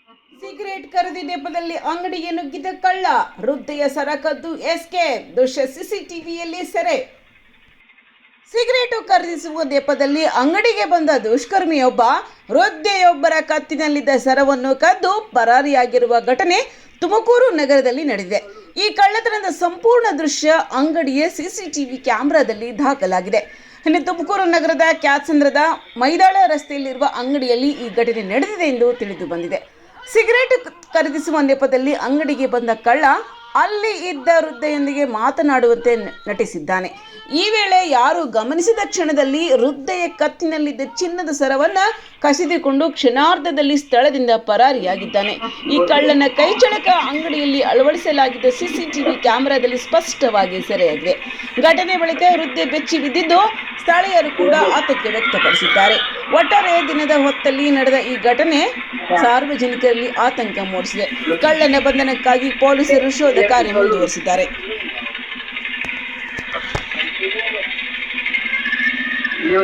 Cigarette ಖರೀದಿ ನೆಪದಲ್ಲಿ ಅಂಗಡಿಗೆ ನುಗ್ಗಿದ ಕಳ್ಳ, ವೃದ್ಧೆಯ ಸರ ಕದ್ದು ಎಸ್ಕೇಪ್, ದೃಶ್ಯ ಸಿಸಿಟಿವಿಯಲ್ಲಿ ಸೆರೆ. ಸಿಗರೇಟು ಖರೀದಿಸುವ ನೆಪದಲ್ಲಿ ಅಂಗಡಿಗೆ ಬಂದ ದುಷ್ಕರ್ಮಿಯೊಬ್ಬ ವೃದ್ಧೆಯೊಬ್ಬರ ಕತ್ತಿನಲ್ಲಿದ್ದ ಸರವನ್ನು ಕದ್ದು ಪರಾರಿಯಾಗಿರುವ ಘಟನೆ ತುಮಕೂರು ನಗರದಲ್ಲಿ ನಡೆದಿದೆ. ಈ ಕಳ್ಳತನದ ಸಂಪೂರ್ಣ ದೃಶ್ಯ ಅಂಗಡಿಯ ಸಿಸಿಟಿವಿ ಕ್ಯಾಮೆರಾದಲ್ಲಿ ದಾಖಲಾಗಿದೆ. ಇನ್ನು ತುಮಕೂರು ನಗರದ ಕ್ಯಾತ್ಸಂದ್ರದ ಮೈದಾಳ ರಸ್ತೆಯಲ್ಲಿರುವ ಅಂಗಡಿಯಲ್ಲಿ ಈ ಘಟನೆ ನಡೆದಿದೆ ಎಂದು ತಿಳಿದು ಬಂದಿದೆ. ಸಿಗರೇಟ್ ಖರೀದಿಸುವ ನೆಪದಲ್ಲಿ ಅಂಗಡಿಗೆ ಬಂದ ಕಳ್ಳ ಅಲ್ಲಿ ಇದ್ದ ವೃದ್ಧೆಯೊಂದಿಗೆ ಮಾತನಾಡುವಂತೆ ನಟಿಸಿದ್ದಾನೆ. ಈ ವೇಳೆ ಯಾರು ಗಮನಿಸಿದ ಕ್ಷಣದಲ್ಲಿ ವೃದ್ಧೆಯ ಕತ್ತಿನಲ್ಲಿದ್ದ ಚಿನ್ನದ ಸರವನ್ನು ಕಸಿದುಕೊಂಡು ಕ್ಷಣಾರ್ಧದಲ್ಲಿ ಸ್ಥಳದಿಂದ ಪರಾರಿಯಾಗಿದ್ದಾನೆ. ಈ ಕಳ್ಳನ ಕೈಚಳಕ ಅಂಗಡಿಯಲ್ಲಿ ಅಳವಡಿಸಲಾಗಿದ್ದ ಸಿಸಿಟಿವಿ ಕ್ಯಾಮೆರಾದಲ್ಲಿ ಸ್ಪಷ್ಟವಾಗಿ ಸೆರೆಯಾಗಿದೆ. ಘಟನೆ ಬಳಿಕ ವೃದ್ಧೆ ಬೆಚ್ಚಿ ಬಿದ್ದಿದ್ದು ಸ್ಥಳೀಯರು ಕೂಡ ಆತಂಕ ವ್ಯಕ್ತಪಡಿಸಿದ್ದಾರೆ. ಒಟ್ಟಾರೆ ದಿನದ ಹೊತ್ತಲ್ಲಿ ನಡೆದ ಈ ಘಟನೆ ಸಾರ್ವಜನಿಕರಲ್ಲಿ ಆತಂಕ ಮೂಡಿಸಿದೆ. ಕಳ್ಳನ ಬಂಧನಕ್ಕಾಗಿ ಪೊಲೀಸರು ಶೋಧ ಕಾರ್ಯ ಮುಂದುವರಿಸಿದ್ದಾರೆ. ये